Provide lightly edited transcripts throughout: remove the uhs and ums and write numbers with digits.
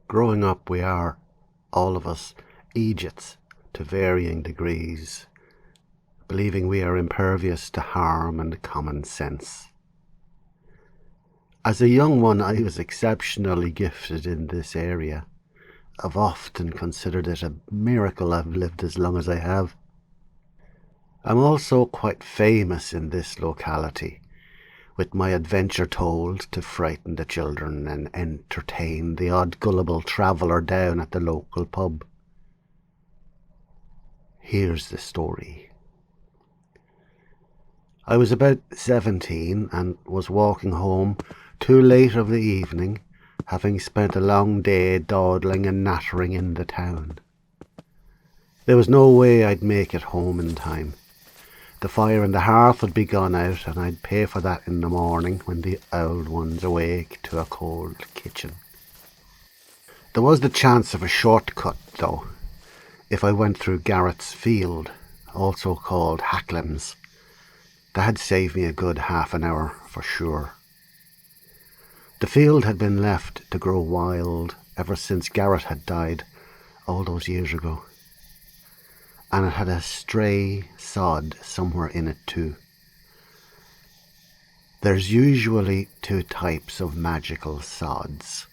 Growing up, we are, all of us, Egypts to varying degrees, believing we are impervious to harm and common sense. As a young one, I was exceptionally gifted in this area. I've often considered it a miracle I've lived as long as I have. I'm also quite famous in this locality, with my adventure told to frighten the children and entertain the odd gullible traveller down at the local pub. Here's the story. I was about 17 and was walking home too late of the evening, having spent a long day dawdling and nattering in the town. There was no way I'd make it home in time. The fire in the hearth would be gone out, and I'd pay for that in the morning when the old one's awake to a cold kitchen. There was the chance of a shortcut, though, if I went through Garrett's Field, also called Hacklem's. That had saved me a good half an hour for sure. The field had been left to grow wild ever since Garrett had died all those years ago, and it had a stray sod somewhere in it too. There's usually two types of magical sods,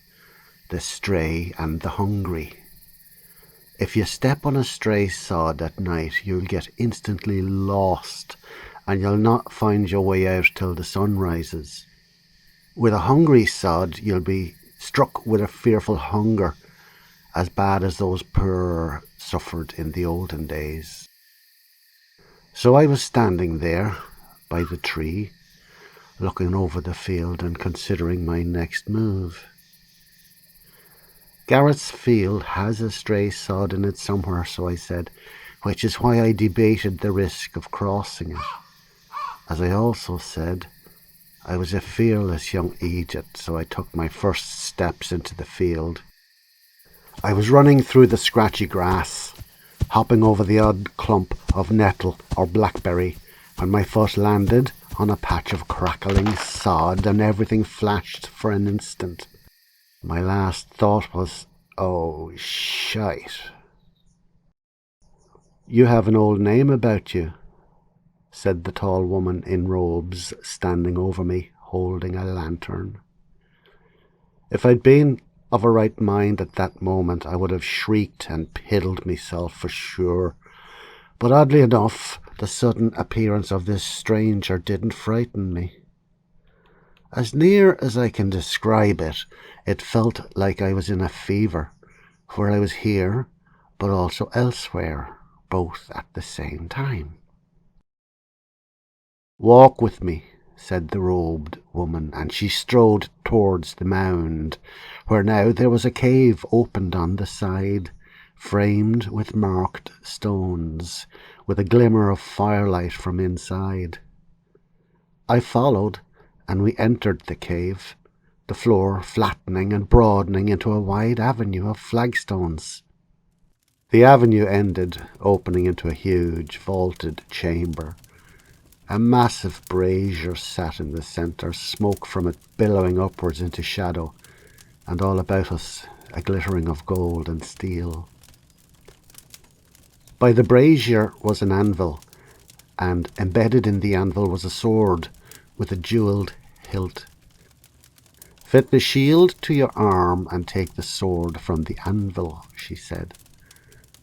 the stray and the hungry. If you step on a stray sod at night, you'll get instantly lost, and you'll not find your way out till the sun rises. With a hungry sod, you'll be struck with a fearful hunger, as bad as those poor suffered in the olden days. So I was standing there by the tree, looking over the field and considering my next move. Garrett's Field has a stray sod in it somewhere, so I said, which is why I debated the risk of crossing it. As I also said, I was a fearless young Egypt, so I took my first steps into the field. I was running through the scratchy grass, hopping over the odd clump of nettle or blackberry, when my foot landed on a patch of crackling sod and everything flashed for an instant. My last thought was, oh, shite. "You have an old name about you," said the tall woman in robes standing over me, holding a lantern. If I'd been of a right mind at that moment, I would have shrieked and piddled myself for sure. But oddly enough, the sudden appearance of this stranger didn't frighten me. As near as I can describe it, it felt like I was in a fever, where I was here, but also elsewhere, both at the same time. "Walk with me," said the robed woman, and she strode towards the mound, where now there was a cave opened on the side, framed with marked stones, with a glimmer of firelight from inside. I followed, and we entered the cave, the floor flattening and broadening into a wide avenue of flagstones. The avenue ended, opening into a huge vaulted chamber. A massive brazier sat in the centre, smoke from it billowing upwards into shadow, and all about us a glittering of gold and steel. By the brazier was an anvil, and embedded in the anvil was a sword with a jewelled hilt. "Fit the shield to your arm and take the sword from the anvil," she said.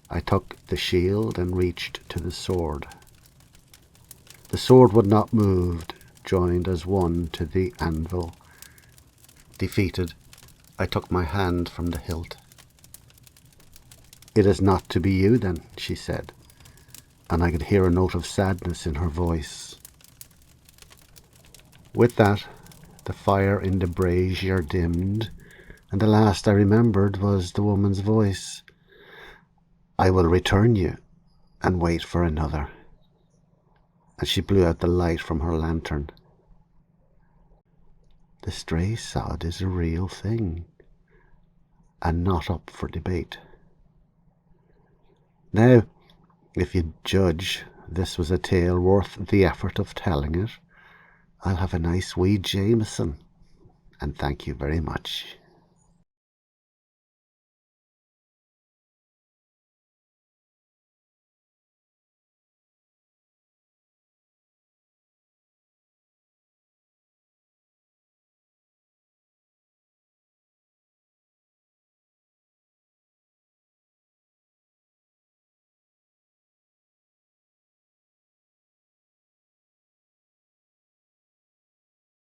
I took the shield and reached to the sword. The sword would not move, joined as one to the anvil. Defeated, I took my hand from the hilt. "It is not to be you, then," she said, and I could hear a note of sadness in her voice. With that, the fire in the brazier dimmed, and the last I remembered was the woman's voice. "I will return you, and wait for another." And she blew out the light from her lantern. The stray sod is a real thing, and not up for debate. Now, if you judge this was a tale worth the effort of telling it, I'll have a nice wee Jameson, and thank you very much.